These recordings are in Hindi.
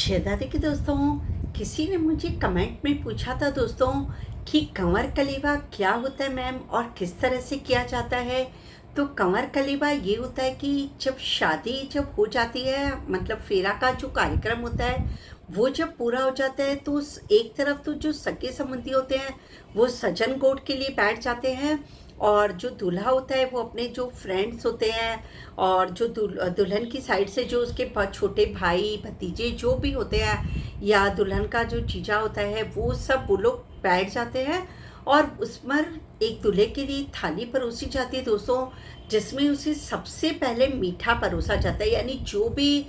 शहज़ादी देखिए दोस्तों, किसी ने मुझे कमेंट में पूछा था दोस्तों कि कंवर कलीवा क्या होता है मैम और किस तरह से किया जाता है। तो कंवर कलीवा ये होता है कि जब शादी जब हो जाती है, मतलब फेरा का जो कार्यक्रम होता है वो जब पूरा हो जाता है, तो एक तरफ तो जो सगे संबंधी होते हैं वो सजन गोट के लिए बैठ जाते हैं, और जो दूल्हा होता है वो अपने जो फ्रेंड्स होते हैं और जो दुल्हन की साइड से जो उसके छोटे भाई भतीजे जो भी होते हैं, या दुल्हन का जो जीजा होता है, वो लोग बैठ जाते हैं। और उस पर एक दूल्हे के लिए थाली परोसी जाती है दोस्तों, जिसमें उसे सबसे पहले मीठा परोसा जाता है, यानी जो भी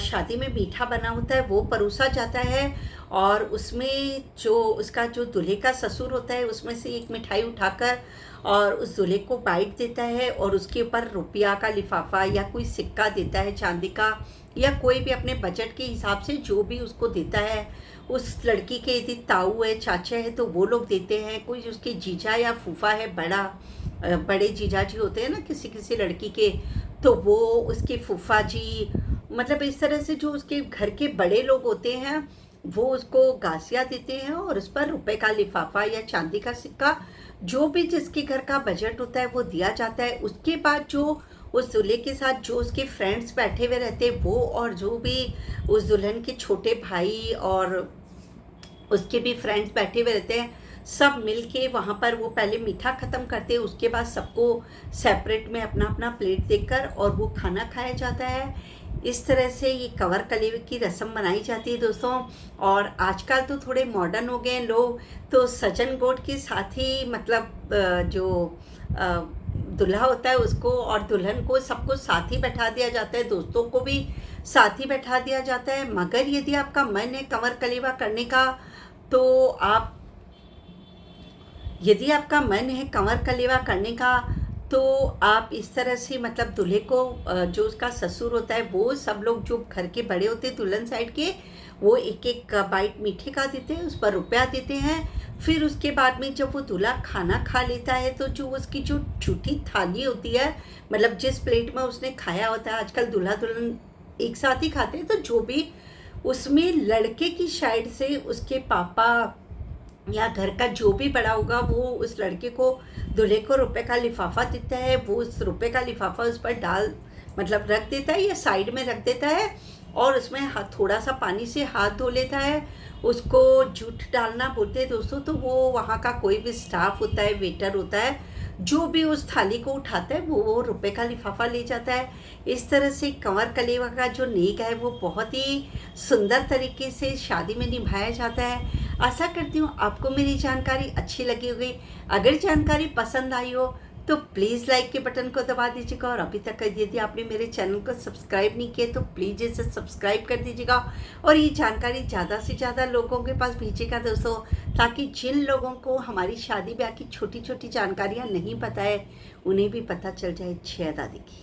शादी में मीठा बना होता है वो परोसा जाता है। और उसमें जो उसका जो दूल्हे का ससुर होता है उसमें से एक मिठाई उठाकर और उस दूल्हे को बाइट देता है, और उसके ऊपर रुपया का लिफाफा या कोई सिक्का देता है चांदी का, या कोई भी अपने बजट के हिसाब से जो भी उसको देता है। उस लड़की के यदि ताऊ है, चाचा है, तो वो लोग देते हैं। कोई उसके जीजा या फूफा है, बड़े जीजा जी होते हैं ना किसी किसी लड़की के, तो वो उसके फूफा जी, मतलब इस तरह से जो उसके घर के बड़े लोग होते हैं वो उसको गासिया देते हैं, और उस पर रुपए का लिफाफा या चांदी का सिक्का जो भी जिसके घर का बजट होता है वो दिया जाता है। उसके बाद जो उस दूल्हे के साथ जो उसके फ्रेंड्स बैठे हुए रहते हैं वो, और जो भी उस दुल्हन के छोटे भाई और उसके भी फ्रेंड्स बैठे हुए रहते हैं, सब मिल के वहाँ पर वो पहले मीठा ख़त्म करते हैं। उसके बाद सबको सेपरेट में अपना अपना प्लेट देकर और वो खाना खाया जाता है। इस तरह से ये कंवर कलीवे की रस्म मनाई जाती है दोस्तों। और आजकल तो थोड़े मॉडर्न हो गए हैं लोग, तो सजन गोट के साथ ही, मतलब जो दूल्हा होता है उसको और दुल्हन को सबको साथ ही बैठा दिया जाता है, दोस्तों को भी साथ ही बैठा दिया जाता है। मगर यदि आपका मन है कंवर कलीवा करने का, तो आप यदि आपका मन है कंवर कलेवा करने का, तो आप इस तरह से, मतलब दूल्हे को जो उसका ससुर होता है वो सब लोग जो घर के बड़े होते हैं दुल्हन साइड के, वो एक एक बाइट मीठे का देते हैं, उस पर रुपया देते हैं। फिर उसके बाद में जब वो दूल्हा खाना खा लेता है, तो जो उसकी जो झूठी थाली होती है, मतलब जिस प्लेट में उसने खाया होता है, आजकल दूल्हा दुल्हन एक साथ ही खाते हैं, तो जो भी उसमें लड़के की साइड से उसके पापा या घर का जो भी बड़ा होगा वो उस लड़के को, दूल्हे को रुपए का लिफाफा देता है। वो उस रुपए का लिफाफा उस पर डाल, मतलब रख देता है या साइड में रख देता है, और उसमें थोड़ा सा पानी से हाथ धो लेता है। उसको जूठ डालना बोलते हैं दोस्तों। तो वो वहाँ का कोई भी स्टाफ होता है, वेटर होता है, जो भी उस थाली को उठाता है वो रुपए का लिफाफा ले जाता है। इस तरह से कंवर कलेवा का जो नेक है वो बहुत ही सुंदर तरीके से शादी में निभाया जाता है। आशा करती हूँ आपको मेरी जानकारी अच्छी लगी होगी। अगर जानकारी पसंद आई हो तो प्लीज़ लाइक के बटन को दबा दीजिएगा, और अभी तक यदि आपने मेरे चैनल को सब्सक्राइब नहीं किया तो प्लीज़ इसे सब्सक्राइब कर दीजिएगा, और ये जानकारी ज़्यादा से ज़्यादा लोगों के पास भेजिएगा दोस्तों, ताकि जिन लोगों को हमारी शादी ब्याह की छोटी छोटी जानकारियाँ नहीं पता है उन्हें भी पता चल जाए शहज़ादी की।